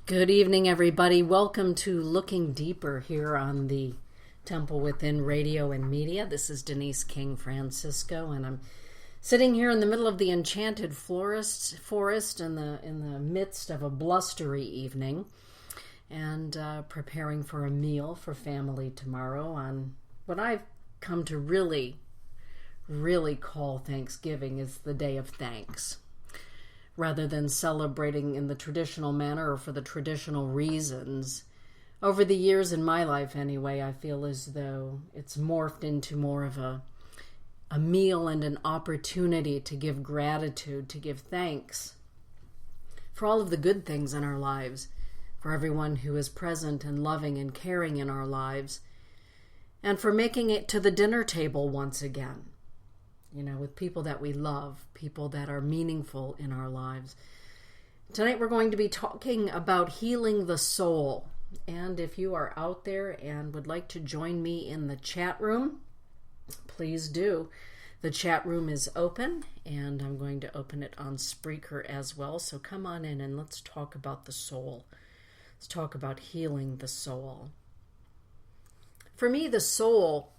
Good evening, everybody. Welcome to Looking Deeper here on the Temple Within Radio and Media. This is Denise King Francisco, and I'm sitting here in the middle of the enchanted forest in the midst of a blustery evening, and preparing for a meal for family tomorrow on what I've come to really call Thanksgiving is the Day of Thanks. Rather than celebrating in the traditional manner or for the traditional reasons. Over the years in my life anyway, I feel as though it's morphed into more of a meal and an opportunity to give gratitude, to give thanks for all of the good things in our lives, for everyone who is present and loving and caring in our lives, and for making it to the dinner table once again. With people that we love, people that are meaningful in our lives. Tonight we're going to be talking about healing the soul. And if you are out there and would like to join me in the chat room, please do. The chat room is open, and I'm going to open it on Spreaker as well. So come on in and let's talk about the soul. Let's talk about healing the soul. For me, the soul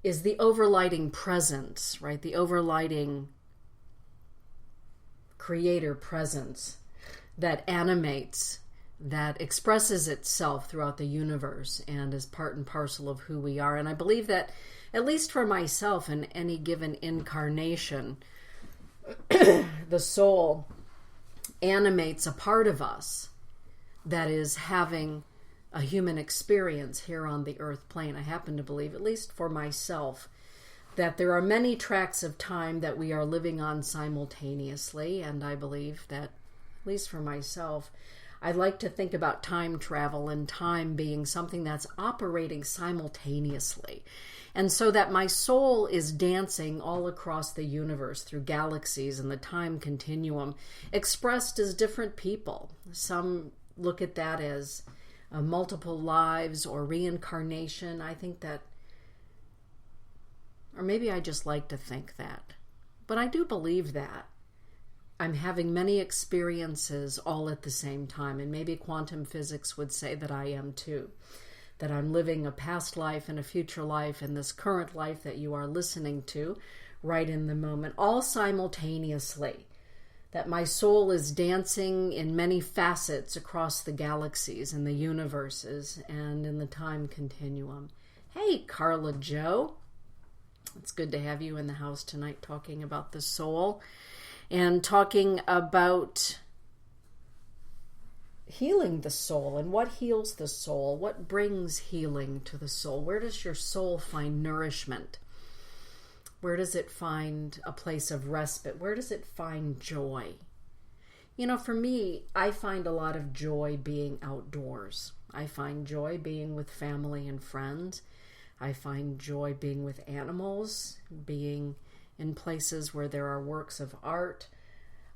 is the overlighting presence, right? The overlighting creator presence that animates, that expresses itself throughout the universe and is part and parcel of who we are. And I believe that, at least for myself in any given incarnation, the soul animates a part of us that is having a human experience here on the earth plane. I happen to believe, at least for myself, that there are many tracks of time that we are living on simultaneously, and I believe that, at least for myself, I like to think about time travel and time being something that's operating simultaneously. And so that my soul is dancing all across the universe through galaxies and the time continuum, expressed as different people. Some look at that as multiple lives or reincarnation. I think that, or maybe I just like to think that, but I do believe that I'm having many experiences all at the same time, and maybe quantum physics would say that I am too, that I'm living a past life and a future life and this current life that you are listening to right in the moment, all simultaneously. That my soul is dancing in many facets across the galaxies and the universes and in the time continuum. Hey, Carla Joe. It's good to have you in the house tonight talking about the soul and talking about healing the soul and what heals the soul, what brings healing to the soul. Where does your soul find nourishment? Where does it find a place of respite? Where does it find joy? For me, I find a lot of joy being outdoors. I find joy being with family and friends. I find joy being with animals, being in places where there are works of art.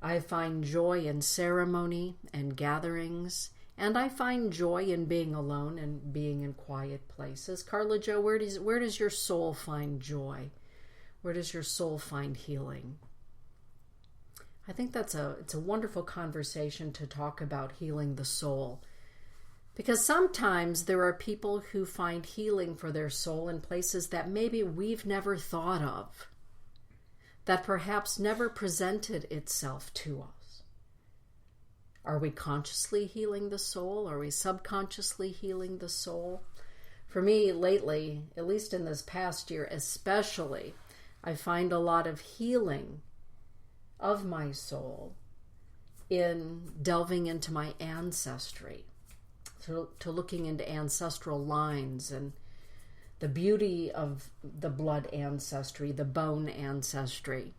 I find joy in ceremony and gatherings. And I find joy in being alone and being in quiet places. Carla Joe, where does your soul find joy? Where does your soul find healing? I think it's a wonderful conversation to talk about healing the soul. Because sometimes there are people who find healing for their soul in places that maybe we've never thought of, that perhaps never presented itself to us. Are we consciously healing the soul? Are we subconsciously healing the soul? For me, lately, at least in this past year especially, I find a lot of healing of my soul in delving into my ancestry, to looking into ancestral lines and the beauty of the blood ancestry, the bone ancestry,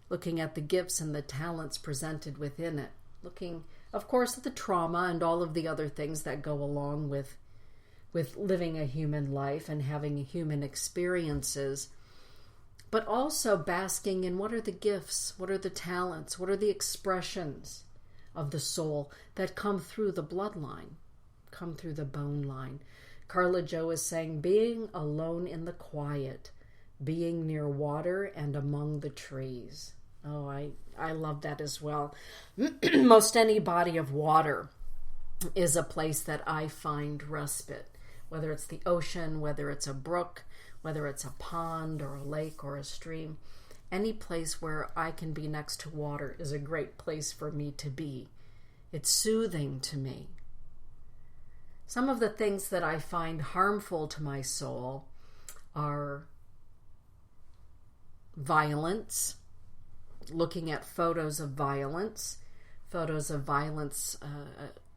looking at the gifts and the talents presented within it, looking, of course, at the trauma and all of the other things that go along with living a human life and having human experiences, but also basking in what are the gifts, what are the talents, what are the expressions of the soul that come through the bloodline, come through the bone line. Carla Joe is saying, being alone in the quiet, being near water and among the trees. Oh, I love that as well. Most any body of water is a place that I find respite, whether it's the ocean, whether it's a brook, whether it's a pond or a lake or a stream. Any place where I can be next to water is a great place for me to be. It's soothing to me. Some of the things that I find harmful to my soul are violence, looking at photos of violence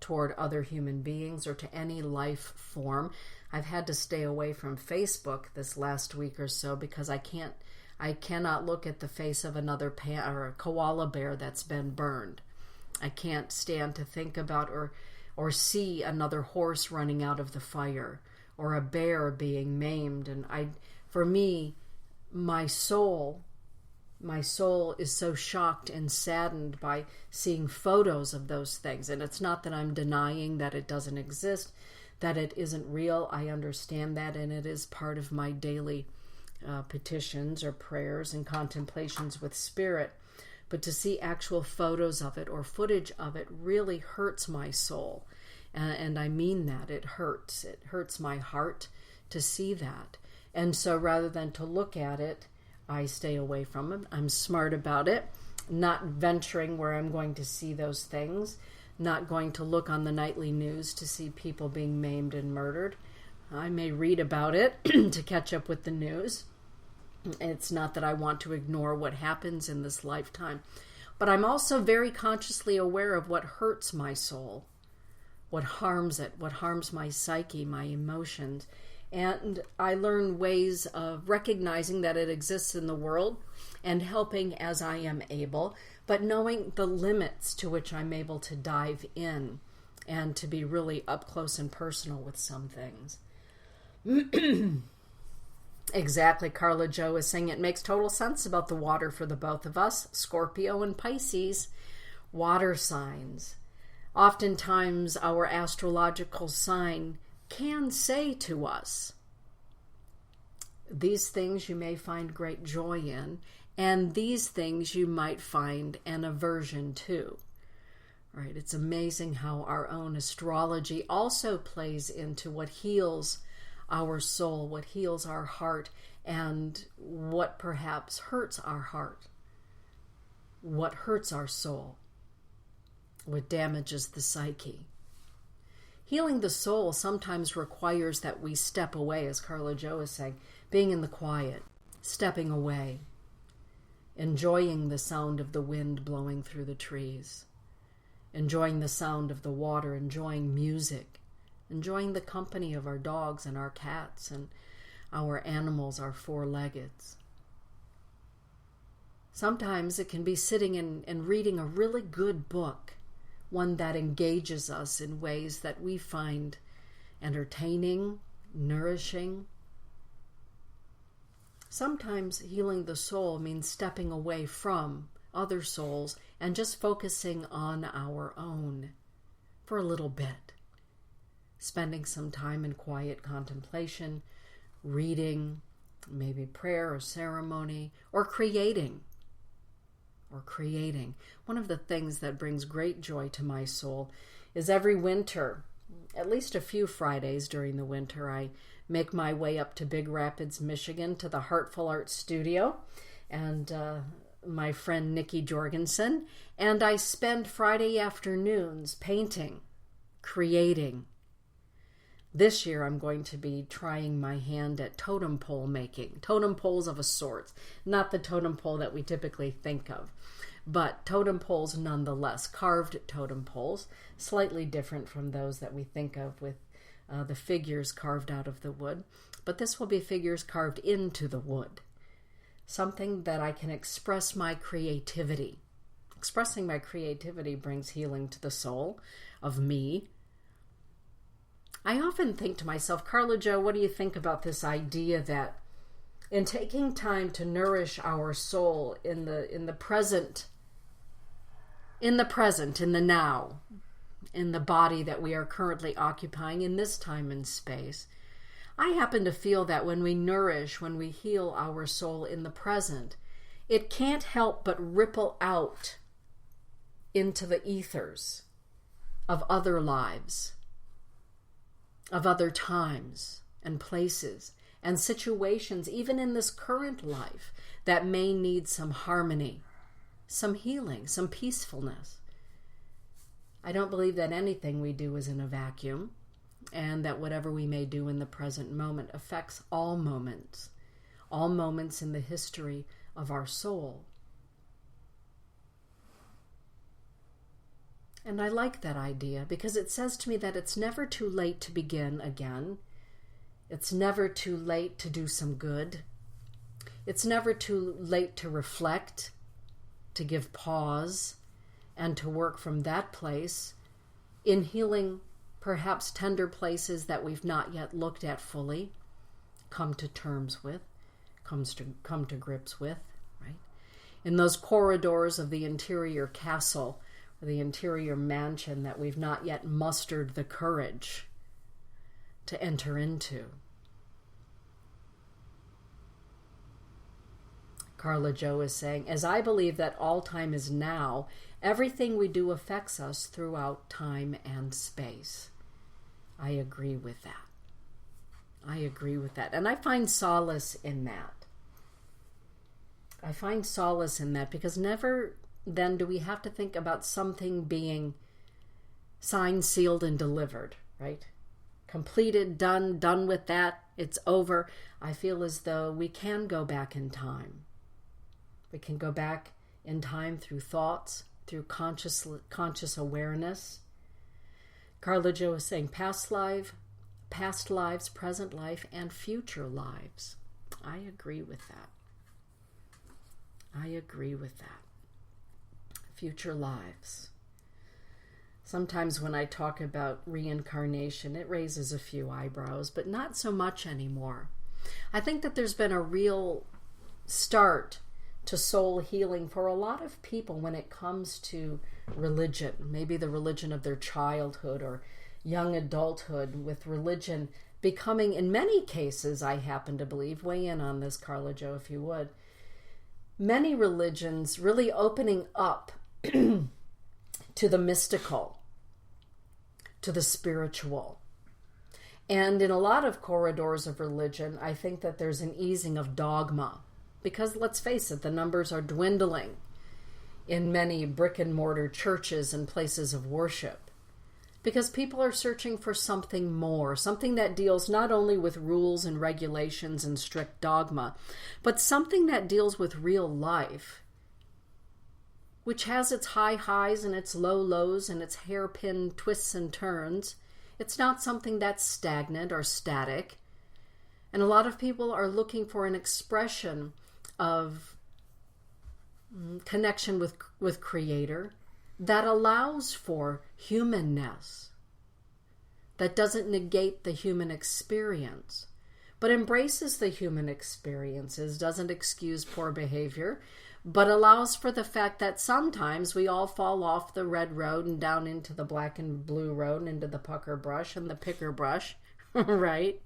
toward other human beings or to any life form. I've had to stay away from Facebook this last week or so because I cannot look at the face of another or a koala bear that's been burned. I can't stand to think about or see another horse running out of the fire or a bear being maimed. And for me, my soul is so shocked and saddened by seeing photos of those things. And it's not that I'm denying that it doesn't exist, that it isn't real. I understand that, and it is part of my daily petitions or prayers and contemplations with Spirit. But to see actual photos of it or footage of it really hurts my soul. And I mean that. It hurts. It hurts my heart to see that. And so rather than to look at it, I stay away from it. I'm smart about it, not venturing where I'm going to see those things, not going to look on the nightly news to see people being maimed and murdered. I may read about it to catch up with the news. It's not that I want to ignore what happens in this lifetime, but I'm also very consciously aware of what hurts my soul, what harms it, what harms my psyche, my emotions. And I learn ways of recognizing that it exists in the world and helping as I am able, but knowing the limits to which I'm able to dive in and to be really up close and personal with some things. Exactly, Carla Jo is saying it makes total sense about the water for the both of us, Scorpio and Pisces, water signs. Oftentimes our astrological sign can say to us, these things you may find great joy in, and these things you might find an aversion to. Right? It's amazing how our own astrology also plays into what heals our soul, what heals our heart, and what perhaps hurts our heart, what hurts our soul, what damages the psyche. Healing the soul sometimes requires that we step away, as Carla Jo is saying, being in the quiet, stepping away, enjoying the sound of the wind blowing through the trees, enjoying the sound of the water, enjoying music, enjoying the company of our dogs and our cats and our animals, our four-leggeds. Sometimes it can be sitting and reading a really good book, one that engages us in ways that we find entertaining, nourishing. Sometimes healing the soul means stepping away from other souls and just focusing on our own for a little bit. Spending some time in quiet contemplation, reading, maybe prayer or ceremony, or creating. One of the things that brings great joy to my soul is every winter, at least a few Fridays during the winter, I make my way up to Big Rapids, Michigan to the Heartful Art Studio and my friend Nikki Jorgensen, and I spend Friday afternoons painting, creating. This year I'm going to be trying my hand at totem pole making, totem poles of a sort, not the totem pole that we typically think of, but totem poles nonetheless, carved totem poles, slightly different from those that we think of with the figures carved out of the wood, but this will be figures carved into the wood, something that I can express my creativity. Expressing my creativity brings healing to the soul of me. I often think to myself, Carla Jo, what do you think about this idea that in taking time to nourish our soul in the present, in the now, in the body that we are currently occupying in this time and space, I happen to feel that when we nourish, when we heal our soul in the present, it can't help but ripple out into the ethers of other lives, of other times and places and situations, even in this current life, that may need some harmony, some healing, some peacefulness. I don't believe that anything we do is in a vacuum, and that whatever we may do in the present moment affects all moments in the history of our soul. And I like that idea because it says to me that it's never too late to begin again. It's never too late to do some good. It's never too late to reflect, to give pause, and to work from that place in healing perhaps tender places that we've not yet looked at fully, come to terms with, come to grips with, right? In those corridors of the interior castle, or the interior mansion that we've not yet mustered the courage to enter into. Carla Jo is saying, as I believe that all time is now, everything we do affects us throughout time and space. I agree with that. I agree with that. And I find solace in that. I find solace in that because never then do we have to think about something being signed, sealed, and delivered, right? Completed, done with that, it's over. I feel as though we can go back in time. We can go back in time through thoughts, through conscious awareness. Carla Jo is saying past lives, present life, and future lives. I agree with that. I agree with that. Future lives. Sometimes when I talk about reincarnation, it raises a few eyebrows, but not so much anymore. I think that there's been a real start to soul healing for a lot of people when it comes to religion, maybe the religion of their childhood or young adulthood, with religion becoming, in many cases, I happen to believe, weigh in on this, Carla Jo, if you would, many religions really opening up to the mystical, to the spiritual. And in a lot of corridors of religion, I think that there's an easing of dogma. Because let's face it, the numbers are dwindling in many brick and mortar churches and places of worship. Because people are searching for something more, something that deals not only with rules and regulations and strict dogma, but something that deals with real life, which has its high highs and its low lows and its hairpin twists and turns. It's not something that's stagnant or static. And a lot of people are looking for an expression of connection with Creator that allows for humanness, that doesn't negate the human experience, but embraces the human experiences, doesn't excuse poor behavior, but allows for the fact that sometimes we all fall off the red road and down into the black and blue road and into the pucker brush and the picker brush, right?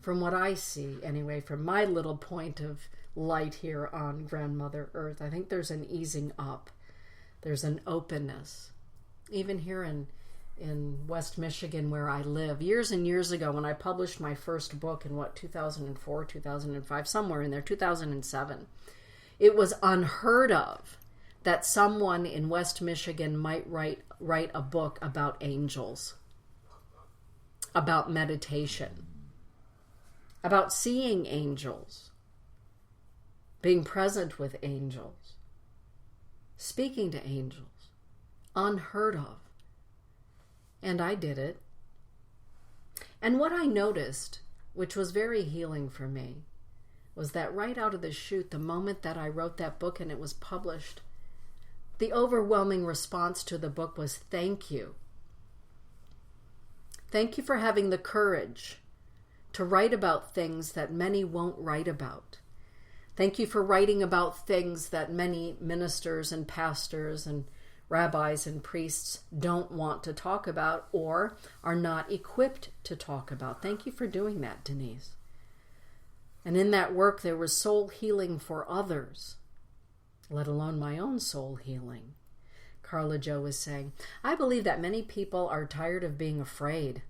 From what I see, anyway, from my little point of light here on Grandmother Earth, I think there's an easing up. There's an openness. Even here in West Michigan, where I live, years and years ago, when I published my first book in 2004, 2005, somewhere in there, 2007, it was unheard of that someone in West Michigan might write a book about angels, about meditation, about seeing angels, being present with angels, speaking to angels. Unheard of. And I did it. And what I noticed, which was very healing for me, was that right out of the chute, the moment that I wrote that book and it was published, the overwhelming response to the book was, thank you. Thank you for having the courage to write about things that many won't write about. Thank you for writing about things that many ministers and pastors and rabbis and priests don't want to talk about or are not equipped to talk about. Thank you for doing that, Denise. And in that work, there was soul healing for others, let alone my own soul healing. Carla Jo is saying, I believe that many people are tired of being afraid,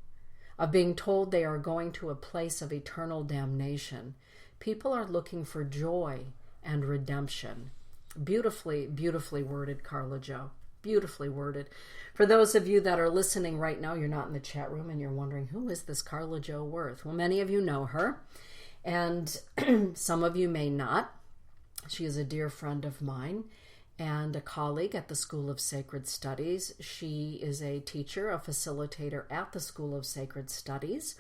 of being told they are going to a place of eternal damnation. People are looking for joy and redemption. Beautifully, beautifully worded, Carla Jo. Beautifully worded. For those of you that are listening right now, you're not in the chat room and you're wondering, who is this Carla Jo Worth? Well, many of you know her, and some of you may not. She is a dear friend of mine and a colleague at the School of Sacred Studies. She is a teacher, a facilitator at the School of Sacred Studies.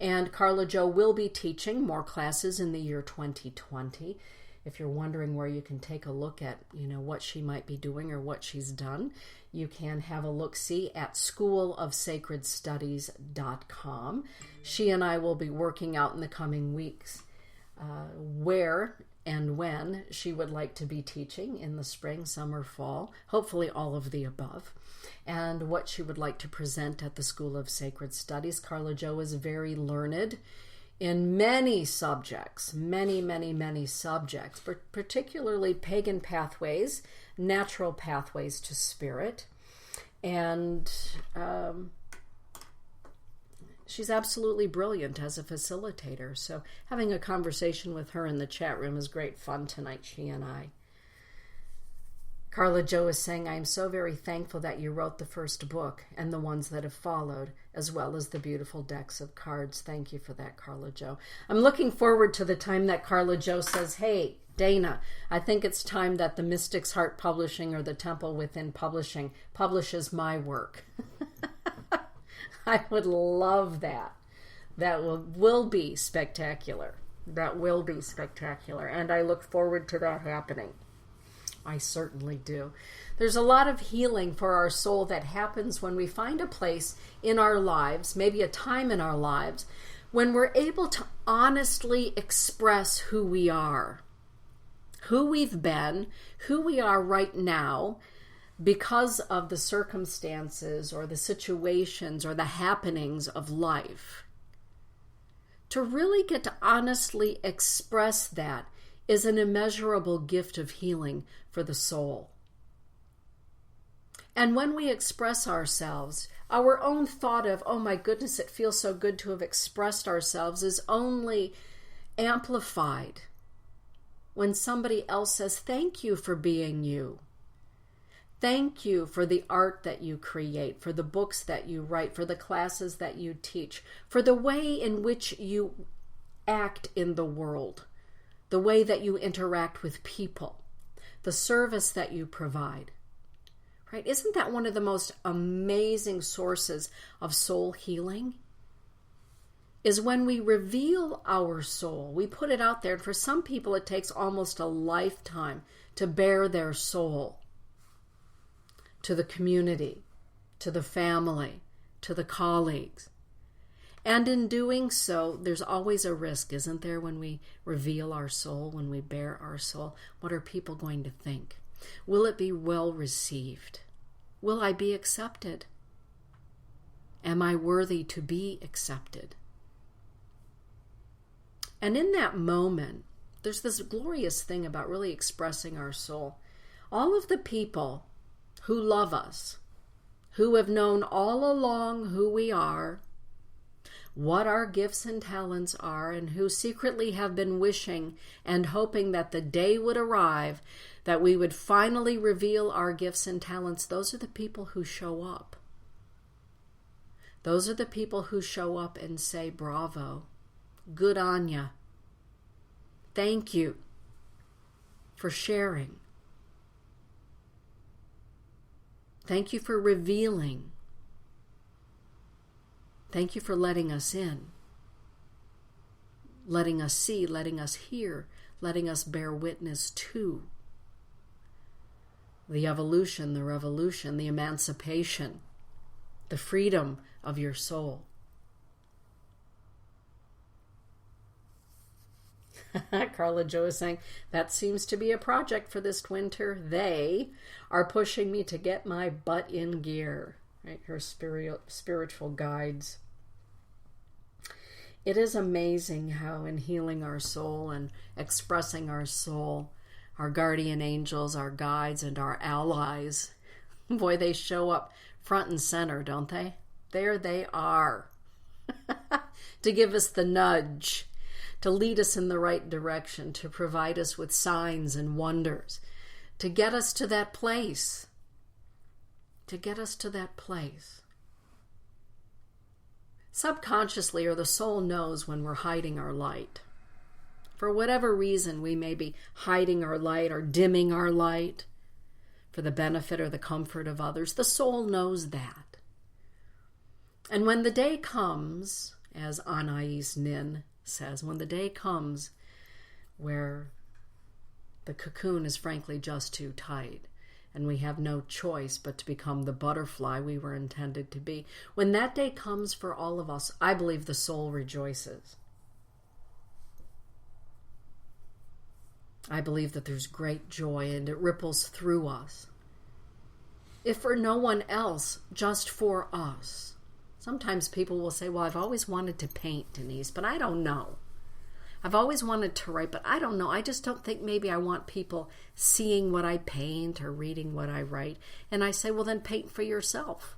And Carla Jo will be teaching more classes in the year 2020. If you're wondering where you can take a look at, what she might be doing or what she's done, you can have a look-see at schoolofsacredstudies.com. She and I will be working out in the coming weeks where and when she would like to be teaching in the spring, summer, fall, hopefully all of the above, and what she would like to present at the School of Sacred Studies. Carla Jo is very learned in many subjects, many subjects, but particularly pagan pathways, natural pathways to spirit, and she's absolutely brilliant as a facilitator. So having a conversation with her in the chat room is great fun tonight, she and I. Carla Jo is saying, I am so very thankful that you wrote the first book and the ones that have followed, as well as the beautiful decks of cards. Thank you for that, Carla Jo. I'm looking forward to the time that Carla Jo says, hey, Dana, I think it's time that the Mystic's Heart Publishing or the Temple Within Publishing publishes my work. I would love that. That will be spectacular. That will be spectacular. And I look forward to that happening. I certainly do. There's a lot of healing for our soul that happens when we find a place in our lives, maybe a time in our lives, when we're able to honestly express who we are, who we've been, who we are right now, because of the circumstances or the situations or the happenings of life. To really get to honestly express that is an immeasurable gift of healing for the soul. And when we express ourselves, our own thought of, oh my goodness, it feels so good to have expressed ourselves, is only amplified when somebody else says, thank you for being you. Thank you for the art that you create, for the books that you write, for the classes that you teach, for the way in which you act in the world, the way that you interact with people, the service that you provide. Right? Isn't that one of the most amazing sources of soul healing? Is when we reveal our soul, we put it out there. And for some people, it takes almost a lifetime to bare their soul to the community, to the family, to the colleagues. And in doing so, there's always a risk, isn't there, when we reveal our soul, when we bare our soul? What are people going to think? Will it be well received? Will I be accepted? Am I worthy to be accepted? And in that moment, there's this glorious thing about really expressing our soul. All of the people who love us, who have known all along who we are, what our gifts and talents are, and who secretly have been wishing and hoping that the day would arrive that we would finally reveal our gifts and talents, those are the people who show up. Those are the people who show up and say, bravo, good on ya. Thank you for sharing. Thank you for revealing. Thank you for letting us in, letting us see, letting us hear, letting us bear witness to the evolution, the revolution, the emancipation, the freedom of your soul. Carla Joe is saying, that seems to be a project for this winter. They are pushing me to get my butt in gear. Right? Her spiritual guides. It is amazing how in healing our soul and expressing our soul, our guardian angels, our guides, and our allies, boy, they show up front and center, don't they? There they are. To give us the nudge, to lead us in the right direction, to provide us with signs and wonders, to get us to that place. To get us to that place. Subconsciously, or the soul knows when we're hiding our light. For whatever reason, we may be hiding our light or dimming our light for the benefit or the comfort of others. The soul knows that. And when the day comes, as Anais Nin says, when the day comes where the cocoon is frankly just too tight, and we have no choice but to become the butterfly we were intended to be. When that day comes for all of us, I believe the soul rejoices. I believe that there's great joy and it ripples through us. If for no one else, just for us. Sometimes people will say, well, I've always wanted to paint, Denise, but I don't know. I've always wanted to write, but I don't know. I just don't think maybe I want people seeing what I paint or reading what I write. And I say, well, then paint for yourself.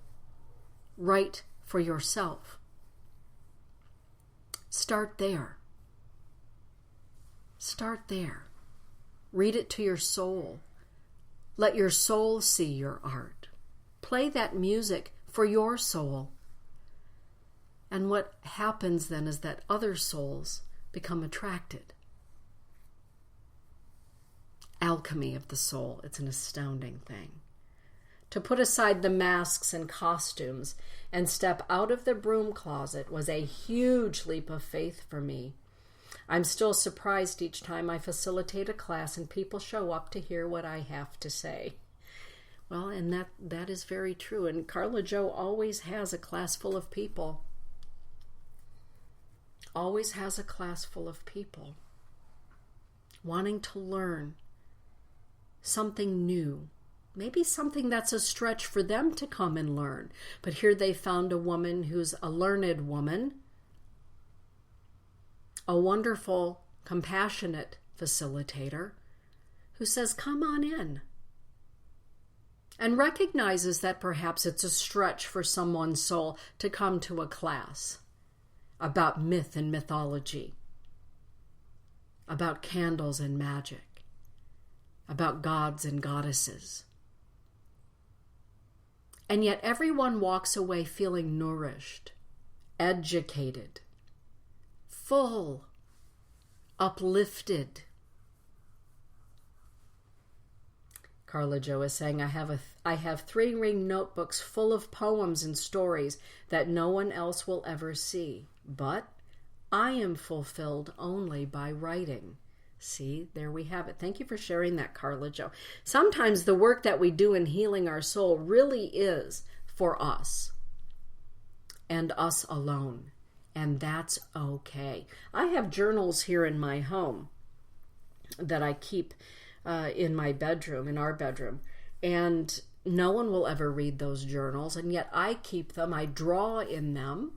Write for yourself. Start there. Start there. Read it to your soul. Let your soul see your art. Play that music for your soul. And what happens then is that other souls become attracted. Alchemy of the soul. It's an astounding thing. To put aside the masks and costumes and step out of the broom closet was a huge leap of faith for me. I'm still surprised each time I facilitate a class and people show up to hear what I have to say. Well, and that is very true. And Carla Joe always has a class full of people. Always has a class full of people wanting to learn something new. Maybe something that's a stretch for them to come and learn. But here they found a woman who's a learned woman, a wonderful, compassionate facilitator who says, come on in. And recognizes that perhaps it's a stretch for someone's soul to come to a class about myth and mythology, about candles and magic, about gods and goddesses. And yet everyone walks away feeling nourished, educated, full, uplifted. Carla Joe is saying, I have 3-ring notebooks full of poems and stories that no one else will ever see. But I am fulfilled only by writing. See, there we have it. Thank you for sharing that, Carla Joe. Sometimes the work that we do in healing our soul really is for us and us alone. And that's okay. I have journals here in my home that I keep in my bedroom, in our bedroom. And no one will ever read those journals. And yet I keep them. I draw in them.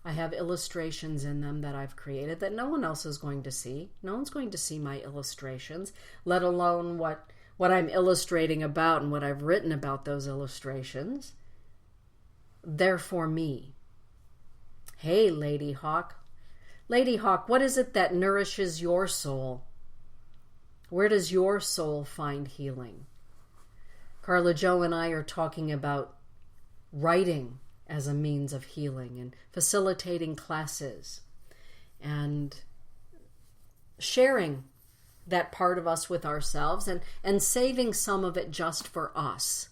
I have illustrations in them that I've created that no one else is going to see. No one's going to see my illustrations, let alone what I'm illustrating about and what I've written about those illustrations. They're for me. Hey, Lady Hawk. Lady Hawk, what is it that nourishes your soul? Where does your soul find healing? Carla Joe and I are talking about writing as a means of healing and facilitating classes and sharing that part of us with ourselves and saving some of it just for us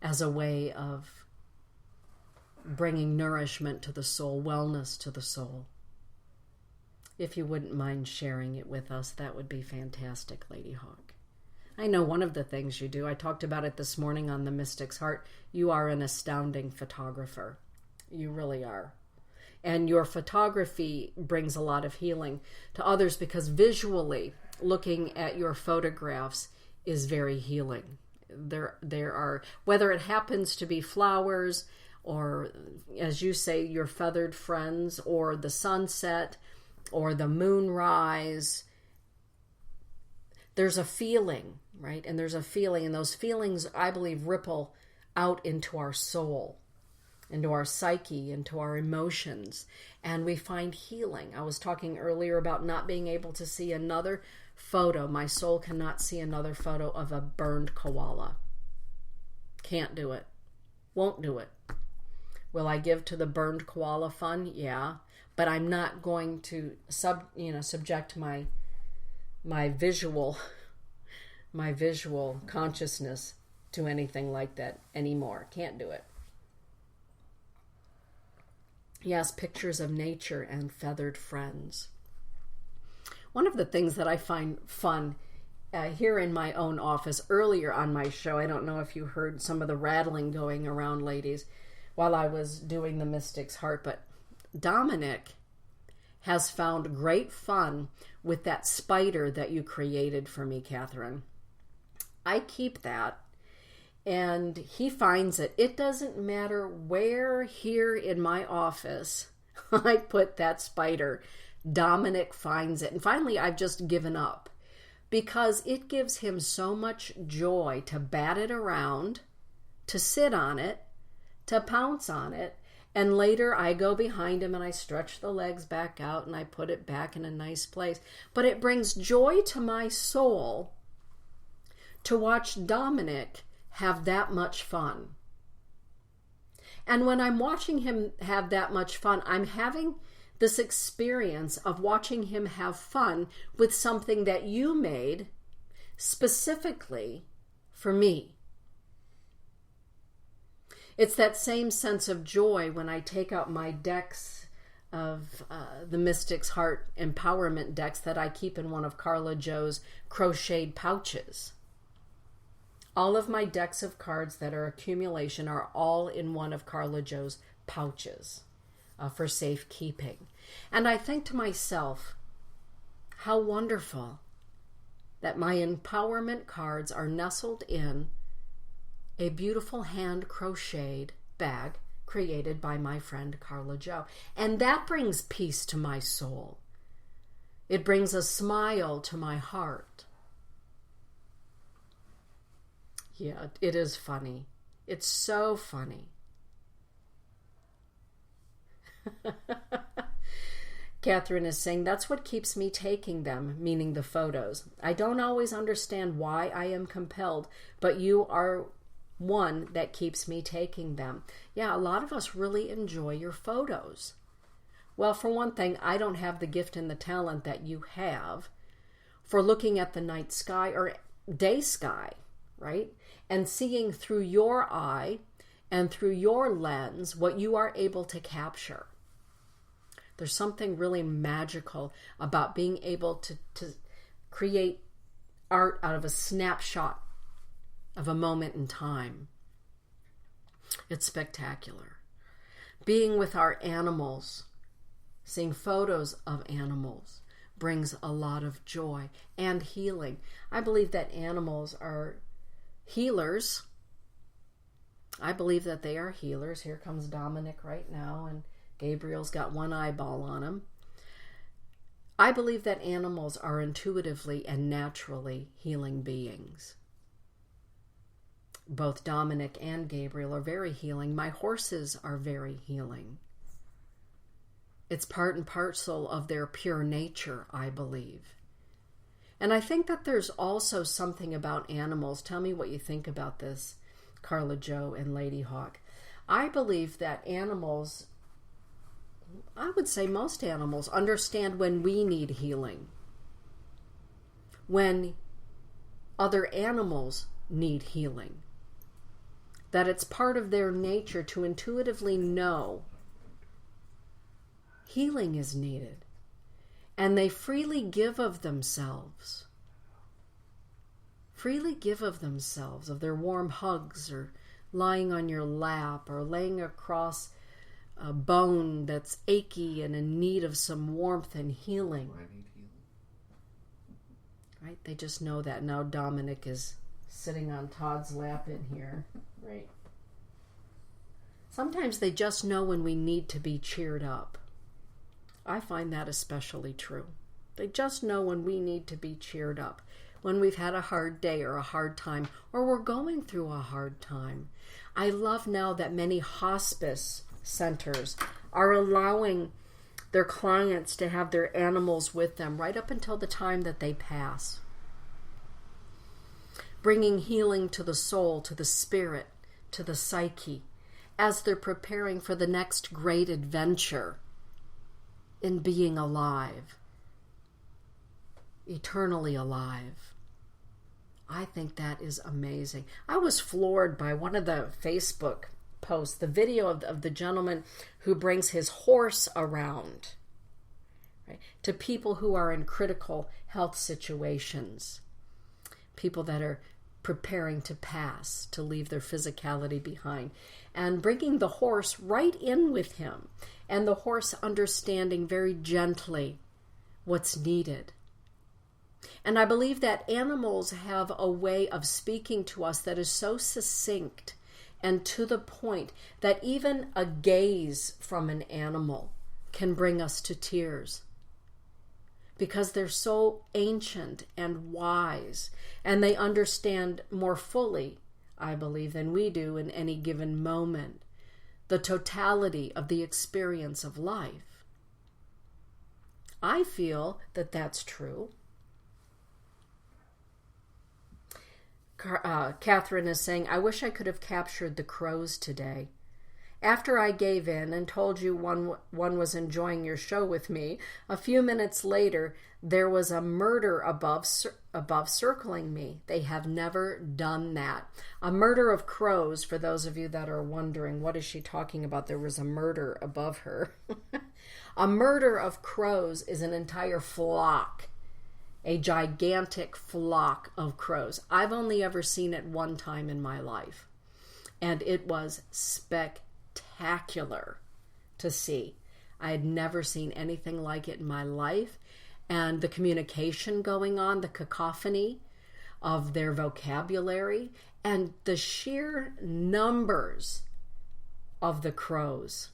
as a way of bringing nourishment to the soul, wellness to the soul. If you wouldn't mind sharing it with us, that would be fantastic, Lady Hawk. I know one of the things you do, I talked about it this morning on The Mystic's Heart, you are an astounding photographer. You really are. And your photography brings a lot of healing to others because visually looking at your photographs is very healing. There are, whether it happens to be flowers or, as you say, your feathered friends, or the sunset or the moonrise, there's a feeling, right? And there's a feeling, and those feelings, I believe, ripple out into our soul, into our psyche, into our emotions, and we find healing. I was talking earlier about not being able to see another photo. My soul cannot see another photo of a burned koala. Can't do it. Won't do it. Will I give to the burned koala fund? Yeah, but I'm not going to subject my visual consciousness to anything like that anymore. Can't do it. Yes, pictures of nature and feathered friends. One of the things that I find fun here in my own office, earlier on my show, I don't know if you heard some of the rattling going around, ladies, while I was doing the Mystic's Heart, but Dominic has found great fun with that spider that you created for me, Catherine. I keep that, and he finds it. It doesn't matter where here in my office I put that spider. Dominic finds it. And finally, I've just given up because it gives him so much joy to bat it around, to sit on it, to pounce on it. And later I go behind him and I stretch the legs back out and I put it back in a nice place. But it brings joy to my soul to watch Dominic have that much fun. And when I'm watching him have that much fun, I'm having this experience of watching him have fun with something that you made specifically for me. It's that same sense of joy when I take out my decks of the Mystic's Heart Empowerment decks that I keep in one of Carla Joe's crocheted pouches. All of my decks of cards that are accumulation are all in one of Carla Joe's pouches for safekeeping. And I think to myself, how wonderful that my empowerment cards are nestled in a beautiful hand crocheted bag created by my friend Carla Joe. And that brings peace to my soul. It brings a smile to my heart. Yeah, it is funny. It's so funny. Catherine is saying, that's what keeps me taking them, meaning the photos. I don't always understand why I am compelled, but you are one that keeps me taking them. Yeah, a lot of us really enjoy your photos. Well, for one thing, I don't have the gift and the talent that you have for looking at the night sky or day sky, right? And seeing through your eye and through your lens what you are able to capture. There's something really magical about being able to create art out of a snapshot of a moment in time. It's spectacular. Being with our animals, seeing photos of animals, brings a lot of joy and healing. I believe that animals are healers. I believe that they are healers. Here comes Dominic right now, and Gabriel's got one eyeball on him. I believe that animals are intuitively and naturally healing beings. Both Dominic and Gabriel are very healing. My horses are very healing. It's part and parcel of their pure nature, I believe. And I think that there's also something about animals. Tell me what you think about this, Carla Joe and Lady Hawk. I believe that animals, I would say most animals, understand when we need healing. When other animals need healing. That it's part of their nature to intuitively know healing is needed. And they freely give of themselves. Freely give of themselves, of their warm hugs, or lying on your lap, or laying across a bone that's achy and in need of some warmth and healing. I need healing. Right? They just know that. Now Dominic is sitting on Todd's lap in here. Right? Sometimes they just know when we need to be cheered up. I find that especially true. They just know when we need to be cheered up. When we've had a hard day or a hard time, or we're going through a hard time. I love now that many hospice centers are allowing their clients to have their animals with them right up until the time that they pass. Bringing healing to the soul, to the spirit, to the psyche, as they're preparing for the next great adventure in being alive, eternally alive. I think that is amazing. I was floored by one of the Facebook posts, the video of the gentleman who brings his horse around, right, to people who are in critical health situations, people that are preparing to pass, to leave their physicality behind, and bringing the horse right in with him, and the horse understanding very gently what's needed. And I believe that animals have a way of speaking to us that is so succinct and to the point that even a gaze from an animal can bring us to tears. Because they're so ancient and wise, and they understand more fully, I believe, than we do in any given moment, the totality of the experience of life. I feel that that's true. Catherine is saying, I wish I could have captured the crows today. After I gave in and told you one was enjoying your show with me, a few minutes later, there was a murder above circling me. They have never done that. A murder of crows, for those of you that are wondering, what is she talking about? There was a murder above her. A murder of crows is an entire flock. A gigantic flock of crows. I've only ever seen it one time in my life. And it was spectacular to see. I had never seen anything like it in my life. And the communication going on, the cacophony of their vocabulary, and the sheer numbers of the crows.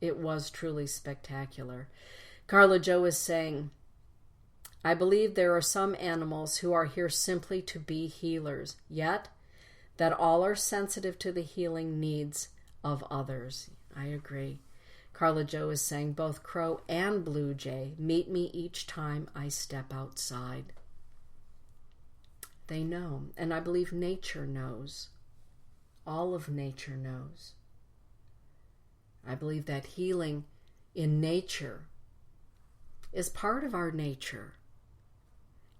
It was truly spectacular. Carla Jo is saying, I believe there are some animals who are here simply to be healers, yet that all are sensitive to the healing needs of others. I agree. Carla Jo is saying both crow and blue jay meet me each time I step outside. They know, and I believe nature knows. All of nature knows. I believe that healing in nature is part of our nature.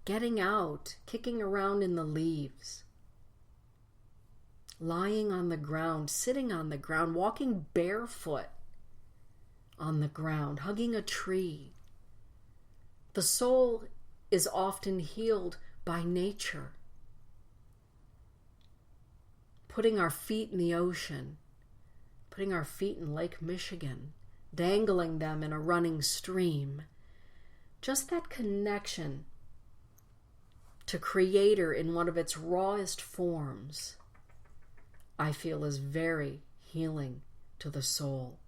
Getting out, kicking around in the leaves, lying on the ground, sitting on the ground, walking barefoot on the ground, hugging a tree. The soul is often healed by nature. Putting our feet in the ocean, putting our feet in Lake Michigan, dangling them in a running stream. Just that connection to Creator in one of its rawest forms, I feel is very healing to the soul.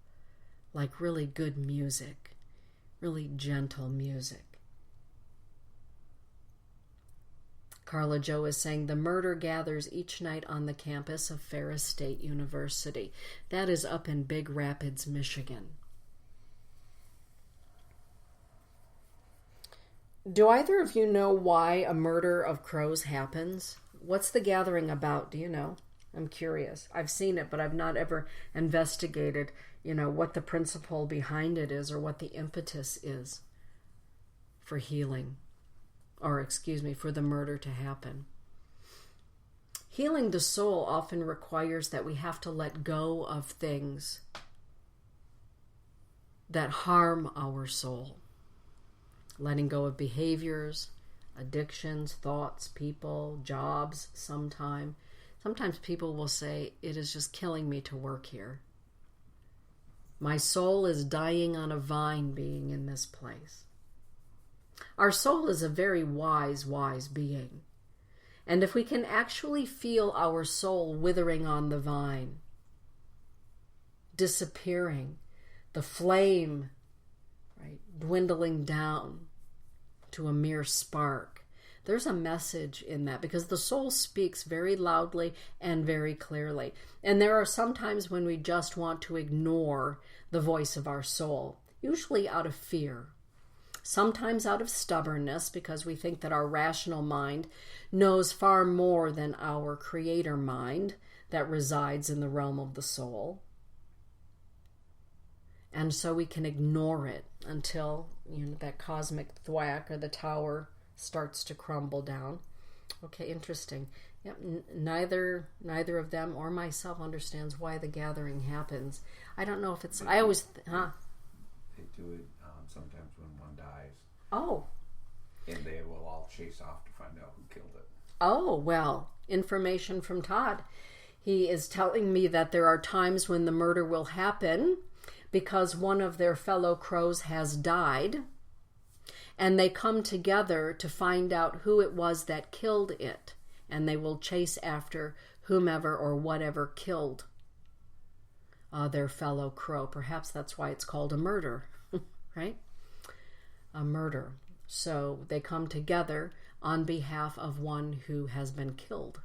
Like really good music, really gentle music. Carla Jo is saying the murder gathers each night on the campus of Ferris State University. That is up in Big Rapids, Michigan. Do either of you know why a murder of crows happens? What's the gathering about? Do you know? I'm curious. I've seen it, but I've not ever investigated, what the principle behind it is or what the impetus is for healing, or for the murder to happen. Healing the soul often requires that we have to let go of things that harm our soul. Letting go of behaviors, addictions, thoughts, people, jobs, Sometimes. Sometimes people will say, it is just killing me to work here. My soul is dying on a vine being in this place. Our soul is a very wise, wise being. And if we can actually feel our soul withering on the vine, disappearing, the flame, right, dwindling down to a mere spark, there's a message in that, because the soul speaks very loudly and very clearly. And there are some times when we just want to ignore the voice of our soul, usually out of fear. Sometimes out of stubbornness, because we think that our rational mind knows far more than our creator mind that resides in the realm of the soul. And so we can ignore it until, that cosmic thwack or the tower starts to crumble down. Okay, interesting. Yep, neither of them or myself understands why the gathering happens. I don't know if it's. They do it sometimes when one dies. Oh. And they will all chase off to find out who killed it. Oh, well, information from Todd. He is telling me that there are times when the murder will happen because one of their fellow crows has died, and they come together to find out who it was that killed it, and they will chase after whomever or whatever killed their fellow crow. Perhaps that's why it's called a murder, right? A murder. So they come together on behalf of one who has been killed.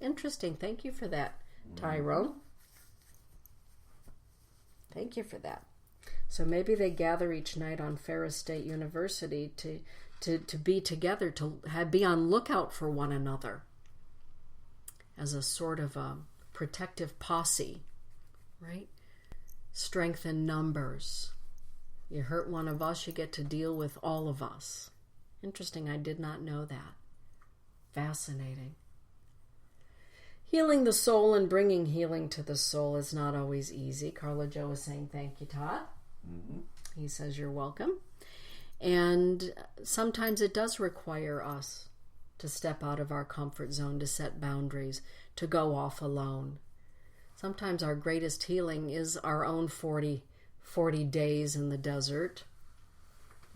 Interesting. Thank you for that, Tyrone. Thank you for that. So maybe they gather each night on Ferris State University to be together, to be on lookout for one another as a sort of a protective posse, right? Strength in numbers. You hurt one of us, you get to deal with all of us. Interesting, I did not know that. Fascinating. Healing the soul and bringing healing to the soul is not always easy. Carla Jo is saying, thank you, Todd. Mm-hmm. He says, you're welcome. And sometimes it does require us to step out of our comfort zone, to set boundaries, to go off alone. Sometimes our greatest healing is our own 40 days in the desert,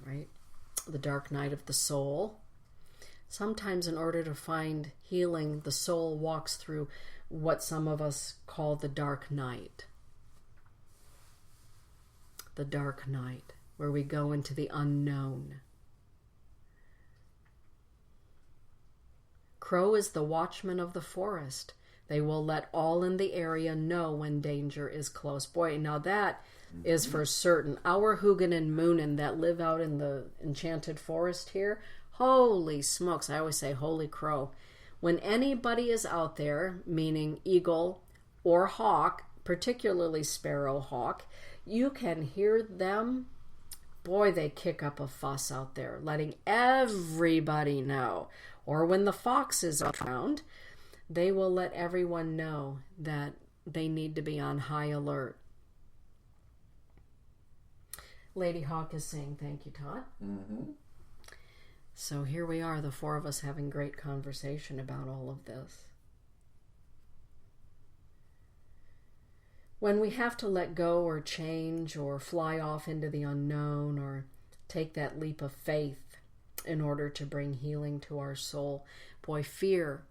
right? The dark night of the soul. Sometimes in order to find healing, the soul walks through what some of us call the dark night. The dark night, where we go into the unknown. Crow is the watchman of the forest. They will let all in the area know when danger is close. Boy, now that is for certain. Our Hugin and Moonin that live out in the enchanted forest here, holy smokes, I always say holy crow. When anybody is out there, meaning eagle or hawk, particularly sparrowhawk, you can hear them. Boy, they kick up a fuss out there, letting everybody know. Or when the fox is around, they will let everyone know that they need to be on high alert. Lady Hawk is saying, thank you, Todd. Mm-hmm. So here we are, the four of us having great conversation about all of this. When we have to let go or change or fly off into the unknown or take that leap of faith in order to bring healing to our soul, boy, fear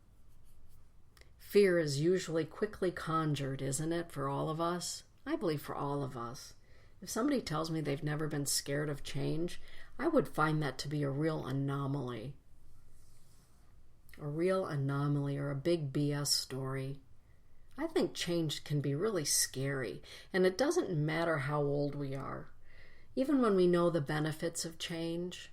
is usually quickly conjured, isn't it, for all of us? I believe for all of us. If somebody tells me they've never been scared of change, I would find that to be a real anomaly. A real anomaly or a big BS story. I think change can be really scary, and it doesn't matter how old we are. Even when we know the benefits of change,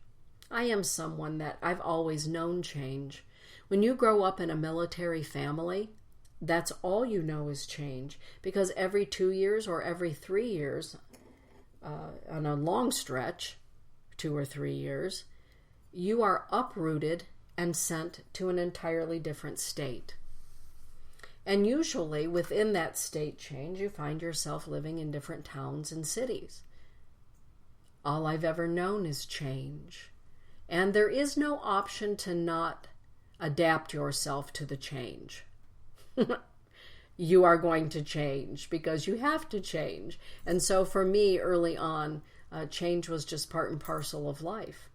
I am someone that I've always known change. When you grow up in a military family, that's all you know is change, because every 2 years or every 3 years, on a long stretch, 2 or 3 years, you are uprooted and sent to an entirely different state. And usually within that state change, you find yourself living in different towns and cities. All I've ever known is change. And there is no option to not adapt yourself to the change. you are going to change because you have to change. And so for me, early on, change was just part and parcel of life.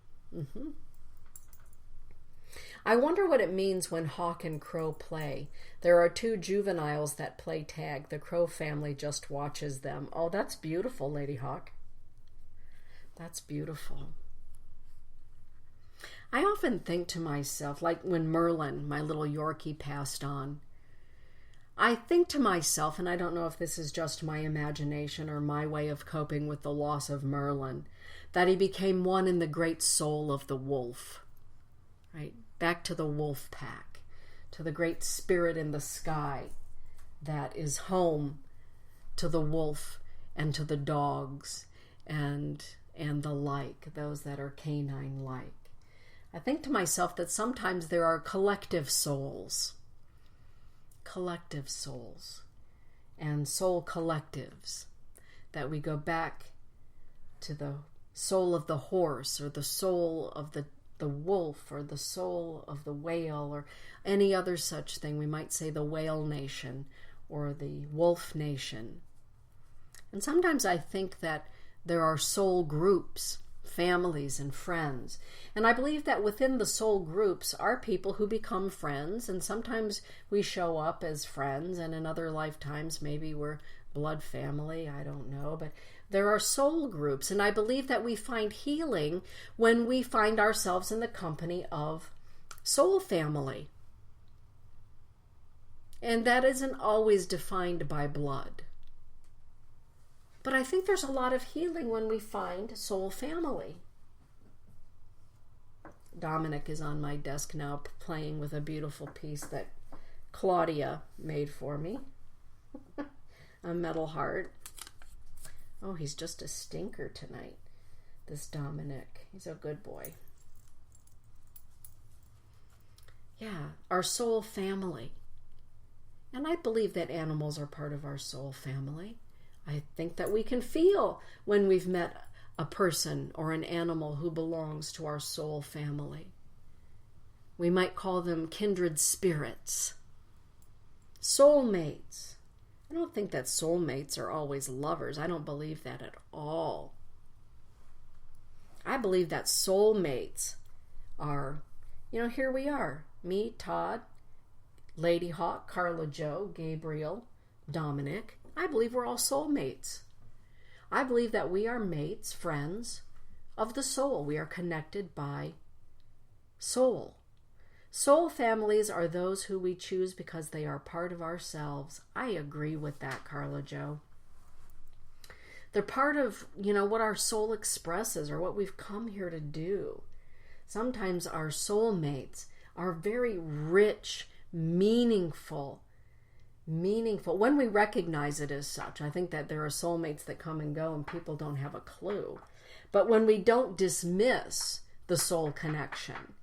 I wonder what it means when hawk and crow play. There are two juveniles that play tag. The crow family just watches them. Oh, that's beautiful, Lady Hawk. That's beautiful. I often think to myself, like when Merlin, my little Yorkie, passed on, I think to myself, and I don't know if this is just my imagination or my way of coping with the loss of Merlin, that he became one in the great soul of the wolf, right? Back to the wolf pack, to the great spirit in the sky that is home to the wolf and to the dogs and the like, those that are canine-like. I think to myself that sometimes there are collective souls and soul collectives, that we go back to the soul of the horse or the soul of the wolf or the soul of the whale or any other such thing. We might say the whale nation or the wolf nation. And sometimes I think that there are soul groups, families and friends. And I believe that within the soul groups are people who become friends, and sometimes we show up as friends, and in other lifetimes maybe we're blood family, I don't know, but there are soul groups, and I believe that we find healing when we find ourselves in the company of soul family. And that isn't always defined by blood. But I think there's a lot of healing when we find soul family. Dominic is on my desk now playing with a beautiful piece that Claudia made for me. A metal heart. Oh, he's just a stinker tonight, this Dominic. He's a good boy. Yeah, our soul family. And I believe that animals are part of our soul family. I think that we can feel when we've met a person or an animal who belongs to our soul family. We might call them kindred spirits, soulmates. I don't think that soulmates are always lovers. I don't believe that at all. I believe that soulmates are, here we are. Me, Todd, Lady Hawk, Carla Joe, Gabriel, Dominic. I believe we're all soulmates. I believe that we are mates, friends of the soul. We are connected by soul. Soul families are those who we choose because they are part of ourselves. I agree with that, Carla Joe. They're part of, what our soul expresses or what we've come here to do. Sometimes our soulmates are very rich, meaningful when we recognize it as such. I think that there are soulmates that come and go and people don't have a clue. But when we don't dismiss the soul connection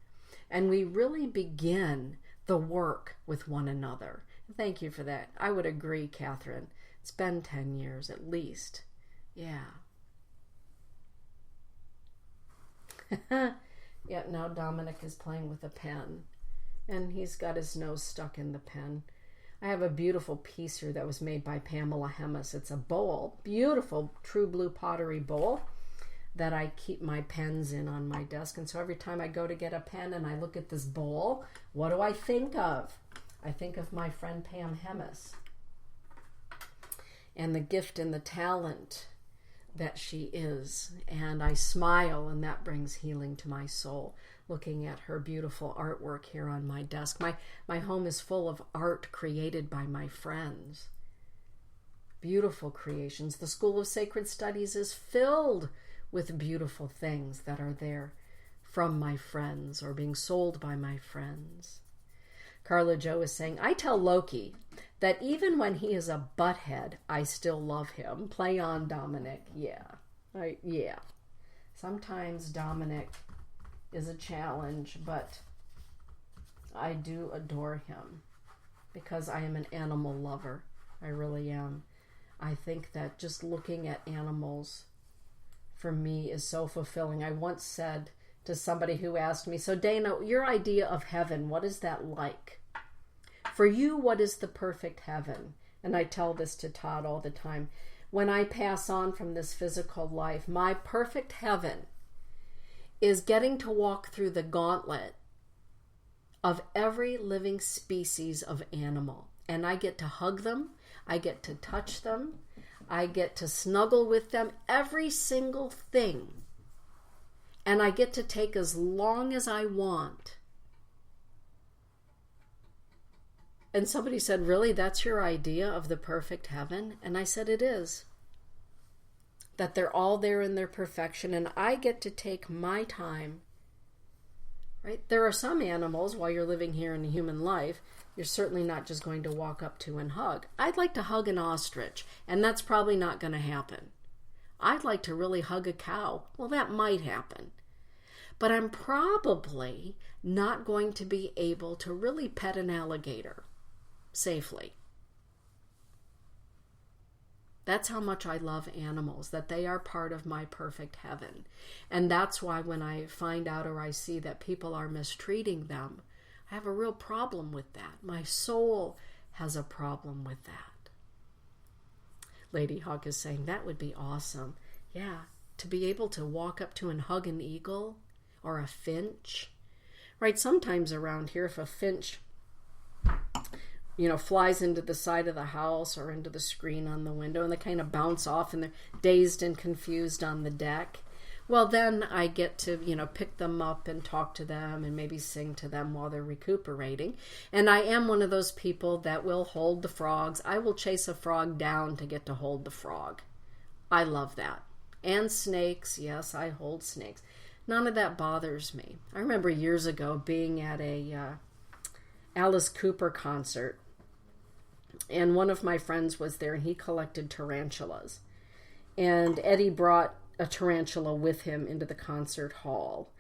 and we really begin the work with one another. Thank you for that. I would agree, Catherine. It's been 10 years at least. Yeah. Yeah, now Dominic is playing with a pen and he's got his nose stuck in the pen. I have a beautiful piece here that was made by Pamela Hemis. It's a bowl, beautiful true blue pottery bowl that I keep my pens in on my desk. And so every time I go to get a pen and I look at this bowl, what do I think of? I think of my friend Pam Hemis and the gift and the talent that she is. And I smile, and that brings healing to my soul, looking at her beautiful artwork here on my desk. My home is full of art created by my friends. Beautiful creations. The School of Sacred Studies is filled with beautiful things that are there from my friends or being sold by my friends. Carla Joe is saying, I tell Loki that even when he is a butthead, I still love him. Play on, Dominic. Yeah. Sometimes Dominic is a challenge, but I do adore him because I am an animal lover. I really am. I think that just looking at animals for me is so fulfilling. I once said to somebody who asked me, so Dana, your idea of heaven, what is that like? For you, what is the perfect heaven? And I tell this to Todd all the time. When I pass on from this physical life, my perfect heaven is getting to walk through the gauntlet of every living species of animal. And I get to hug them. I get to touch them. I get to snuggle with them. Every single thing. And I get to take as long as I want. And somebody said, really, that's your idea of the perfect heaven? And I said, it is. That they're all there in their perfection, and I get to take my time. Right? There are some animals, while you're living here in a human life, you're certainly not just going to walk up to and hug. I'd like to hug an ostrich, and that's probably not going to happen. I'd like to really hug a cow. Well, that might happen. But I'm probably not going to be able to really pet an alligator safely. That's how much I love animals, that they are part of my perfect heaven. And that's why when I find out or I see that people are mistreating them, I have a real problem with that. My soul has a problem with that. Lady Hawk is saying, that would be awesome. Yeah, to be able to walk up to and hug an eagle or a finch. Right, sometimes around here, if a finch flies into the side of the house or into the screen on the window, and they kind of bounce off and they're dazed and confused on the deck. Well, then I get to, pick them up and talk to them and maybe sing to them while they're recuperating. And I am one of those people that will hold the frogs. I will chase a frog down to get to hold the frog. I love that. And snakes. Yes, I hold snakes. None of that bothers me. I remember years ago being at a Alice Cooper concert. And one of my friends was there, and he collected tarantulas. And Eddie brought a tarantula with him into the concert hall.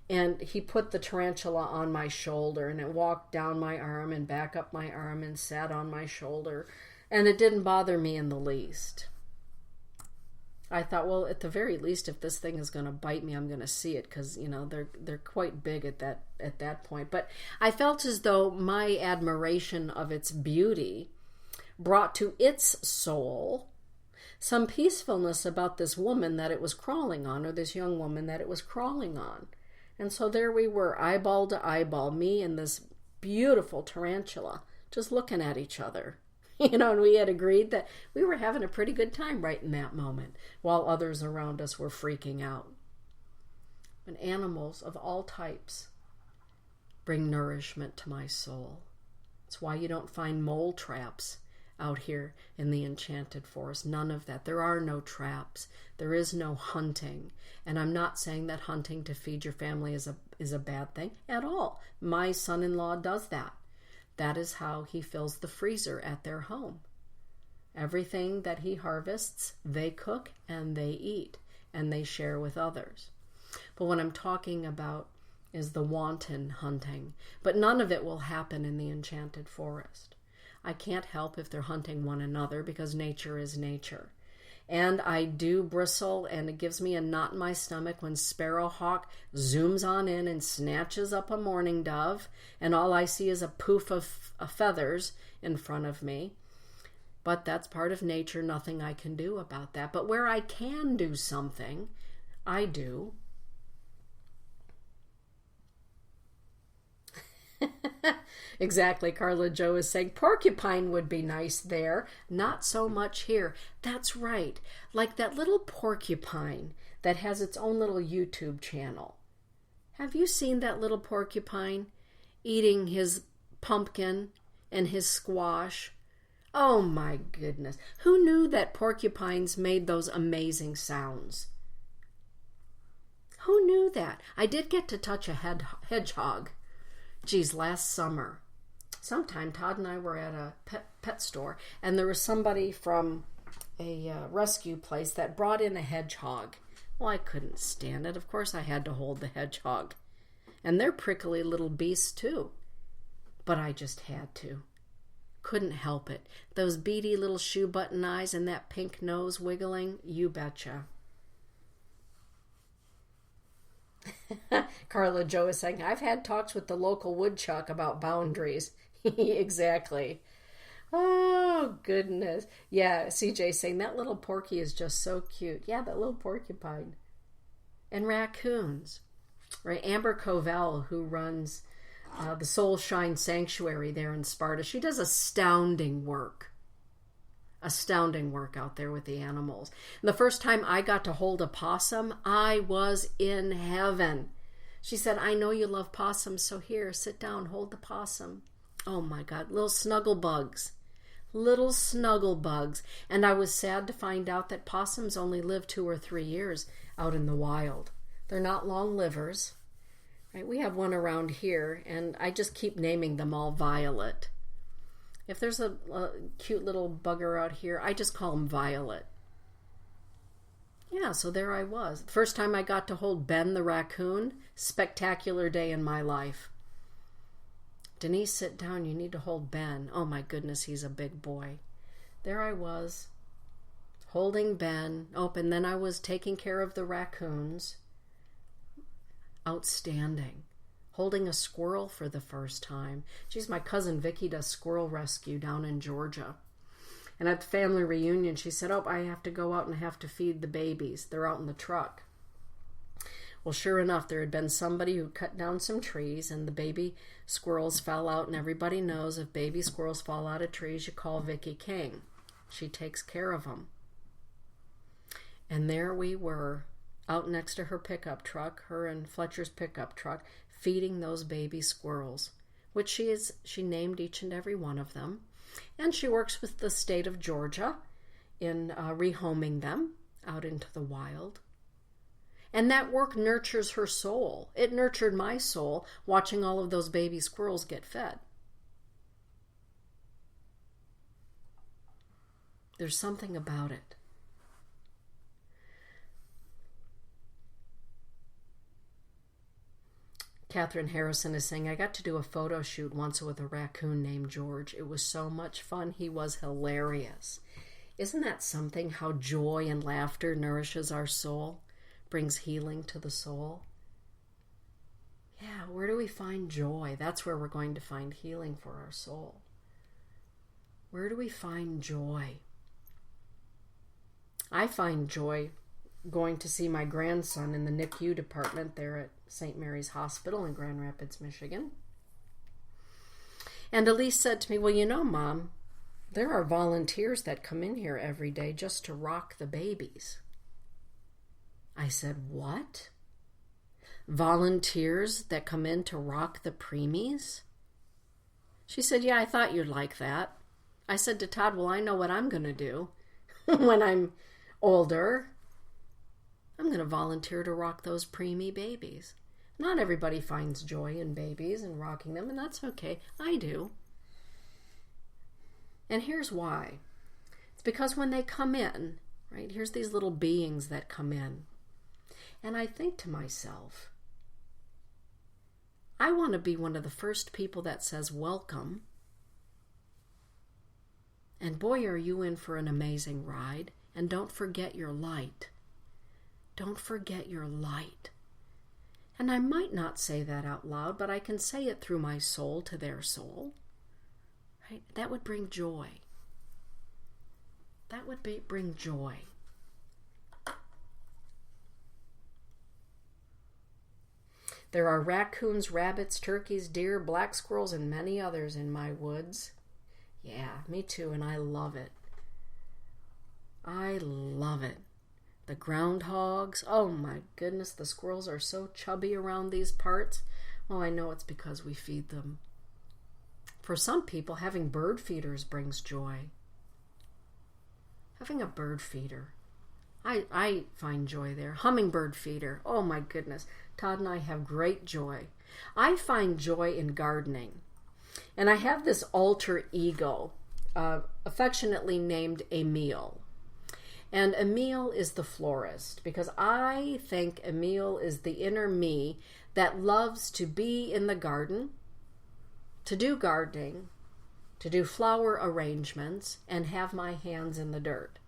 And he put the tarantula on my shoulder, and it walked down my arm and back up my arm and sat on my shoulder. And it didn't bother me in the least. I thought, well, at the very least, if this thing is going to bite me, I'm going to see it, because they're quite big at that point. But I felt as though my admiration of its beauty brought to its soul some peacefulness about this woman that it was crawling on, or this young woman that it was crawling on. And so there we were, eyeball to eyeball, me and this beautiful tarantula, just looking at each other. And we had agreed that we were having a pretty good time right in that moment, while others around us were freaking out. And animals of all types bring nourishment to my soul. It's why you don't find mole traps out here in the enchanted forest. None of that. There are no traps. There is no hunting. And I'm not saying that hunting to feed your family is a bad thing at all. My son-in-law does that. That is how he fills the freezer at their home. Everything that he harvests, they cook and they eat, and they share with others. But what I'm talking about is the wanton hunting. But none of it will happen in the enchanted forest. I can't help if they're hunting one another, because nature is nature. And I do bristle, and it gives me a knot in my stomach when Sparrowhawk zooms on in and snatches up a mourning dove, and all I see is a poof of feathers in front of me. But that's part of nature, nothing I can do about that. But where I can do something, I do. Exactly, Carla Joe is saying, porcupine would be nice there, not so much here. That's right, like that little porcupine that has its own little YouTube channel. Have you seen that little porcupine eating his pumpkin and his squash? Oh my goodness, who knew that porcupines made those amazing sounds? Who knew that? I did get to touch a hedgehog. Last summer, sometime Todd and I were at a pet store, and there was somebody from a rescue place that brought in a hedgehog. Well, I couldn't stand it. Of course I had to hold the hedgehog. And they're prickly little beasts too. But I just had to. Couldn't help it. Those beady little shoe button eyes and that pink nose wiggling, you betcha. Carla Joe is saying, I've had talks with the local woodchuck about boundaries. Exactly. Oh, goodness. Yeah, CJ saying that little porky is just so cute. Yeah, that little porcupine. And raccoons. Right? Amber Covell, who runs the Soul Shine Sanctuary there in Sparta, she does astounding work. Astounding work out there with the animals. And the first time I got to hold a possum, I was in heaven. She said, I know you love possums, so here, sit down, hold the possum. Oh my God, little snuggle bugs. Little snuggle bugs. And I was sad to find out that possums only live 2 or 3 years out in the wild. They're not long livers. Right? We have one around here, and I just keep naming them all Violet. If there's a cute little bugger out here, I just call him Violet. Yeah, so there I was. The first time I got to hold Ben the raccoon, spectacular day in my life. Denise, sit down. You need to hold Ben. Oh my goodness, he's a big boy. There I was, holding Ben. Oh, and then I was taking care of the raccoons. Outstanding. Holding a squirrel for the first time. Geez, my cousin Vicky does squirrel rescue down in Georgia. And at the family reunion, she said, oh, I have to go out and have to feed the babies. They're out in the truck. Well, sure enough, there had been somebody who cut down some trees and the baby squirrels fell out. And everybody knows if baby squirrels fall out of trees, you call Vicky King. She takes care of them. And there we were, out next to her pickup truck, her and Fletcher's pickup truck, feeding those baby squirrels, which she named each and every one of them. And she works with the state of Georgia in rehoming them out into the wild. And that work nurtures her soul. It nurtured my soul watching all of those baby squirrels get fed. There's something about it. Catherine Harrison is saying, I got to do a photo shoot once with a raccoon named George. It was so much fun. He was hilarious. Isn't that something, how joy and laughter nourishes our soul, brings healing to the soul? Yeah, where do we find joy? That's where we're going to find healing for our soul. Where do we find joy? I find joy going to see my grandson in the NICU department there at St. Mary's Hospital in Grand Rapids, Michigan. And Elise said to me, well, you know, Mom, there are volunteers that come in here every day just to rock the babies. I said, what? Volunteers that come in to rock the preemies? She said, yeah, I thought you'd like that. I said to Todd, well, I know what I'm going to do when I'm older. I'm going to volunteer to rock those preemie babies. Not everybody finds joy in babies and rocking them, and that's okay. I do. And here's why. It's because when they come in, right, here's these little beings that come in. And I think to myself, I want to be one of the first people that says welcome. And boy, are you in for an amazing ride. And don't forget your light. Don't forget your light. And I might not say that out loud, but I can say it through my soul to their soul. Right? That would bring joy. That would bring joy. There are raccoons, rabbits, turkeys, deer, black squirrels, and many others in my woods. Yeah, me too, and I love it. I love it. The groundhogs, oh my goodness, the squirrels are so chubby around these parts. Oh, I know it's because we feed them. For some people, having bird feeders brings joy. Having a bird feeder. I find joy there. Hummingbird feeder, oh my goodness. Todd and I have great joy. I find joy in gardening. And I have this alter ego, affectionately named Emile. And Emile is the florist, because I think Emile is the inner me that loves to be in the garden, to do gardening, to do flower arrangements, and have my hands in the dirt.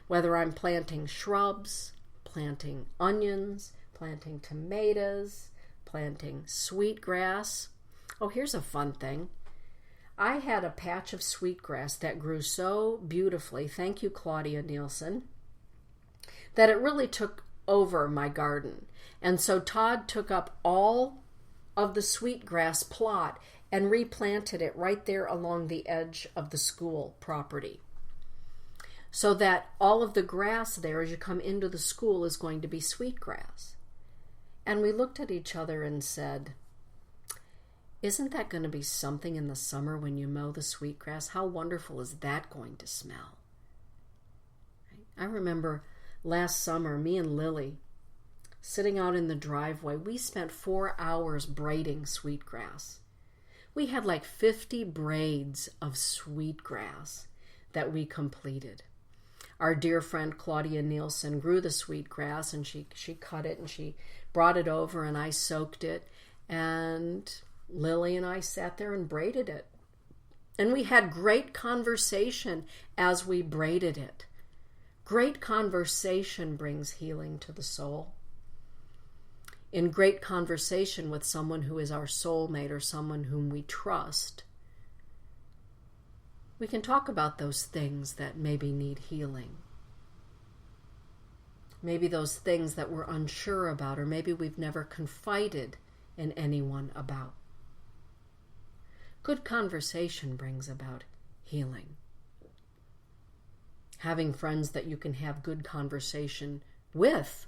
Whether I'm planting shrubs, planting onions, planting tomatoes, planting sweetgrass. Oh, here's a fun thing. I had a patch of sweetgrass that grew so beautifully, thank you, Claudia Nielsen, that it really took over my garden. And so Todd took up all of the sweetgrass plot and replanted it right there along the edge of the school property, so that all of the grass there as you come into the school is going to be sweetgrass. And we looked at each other and said, isn't that going to be something in the summer when you mow the sweetgrass? How wonderful is that going to smell? I remember last summer, me and Lily, sitting out in the driveway, we spent 4 hours braiding sweetgrass. We had like 50 braids of sweetgrass that we completed. Our dear friend Claudia Nielsen grew the sweetgrass, and she cut it and she brought it over, and I soaked it, and Lily and I sat there and braided it. And we had great conversation as we braided it. Great conversation brings healing to the soul. In great conversation with someone who is our soulmate or someone whom we trust, we can talk about those things that maybe need healing. Maybe those things that we're unsure about, or maybe we've never confided in anyone about. Good conversation brings about healing. Having friends that you can have good conversation with,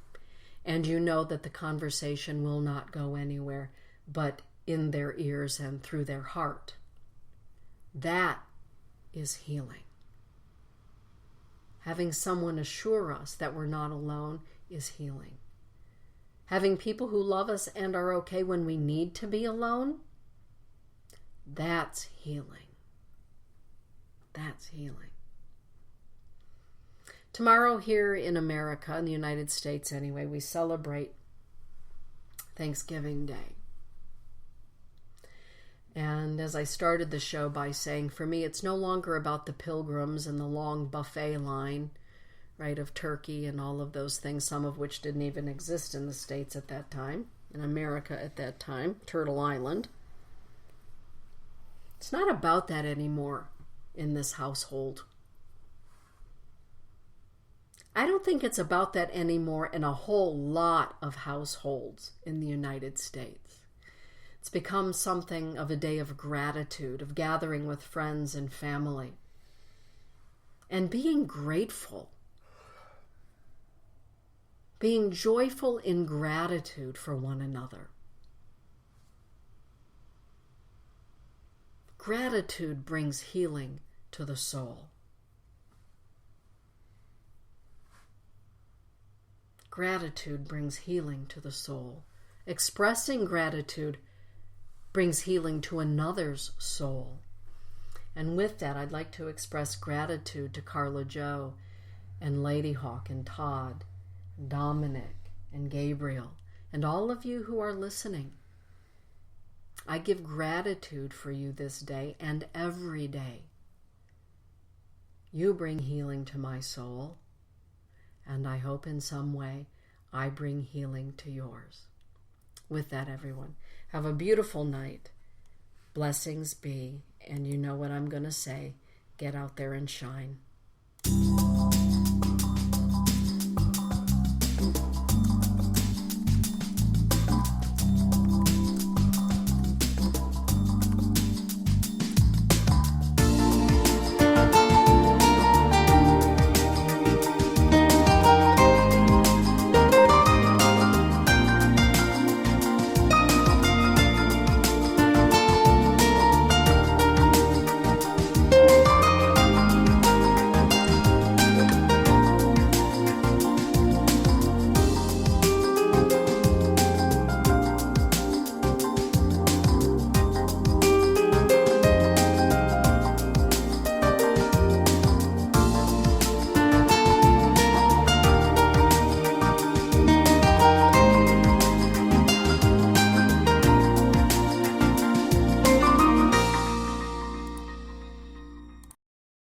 and you know that the conversation will not go anywhere but in their ears and through their heart. That is healing. Having someone assure us that we're not alone is healing. Having people who love us and are okay when we need to be alone, that's healing. That's healing. Tomorrow here in America, in the United States anyway, we celebrate Thanksgiving Day. And as I started the show by saying, for me, it's no longer about the pilgrims and the long buffet line, right, of turkey and all of those things, some of which didn't even exist in the States at that time, in America at that time, Turtle Island. It's not about that anymore in this household. I don't think it's about that anymore in a whole lot of households in the United States. It's become something of a day of gratitude, of gathering with friends and family, and being grateful, being joyful in gratitude for one another. Gratitude brings healing to the soul. Gratitude brings healing to the soul. Expressing gratitude brings healing to another's soul. And with that, I'd like to express gratitude to Carla Jo and Lady Hawk and Todd, and Dominic and Gabriel, and all of you who are listening. I give gratitude for you this day and every day. You bring healing to my soul, and I hope in some way I bring healing to yours. With that, everyone, have a beautiful night. Blessings be, and you know what I'm going to say. Get out there and shine.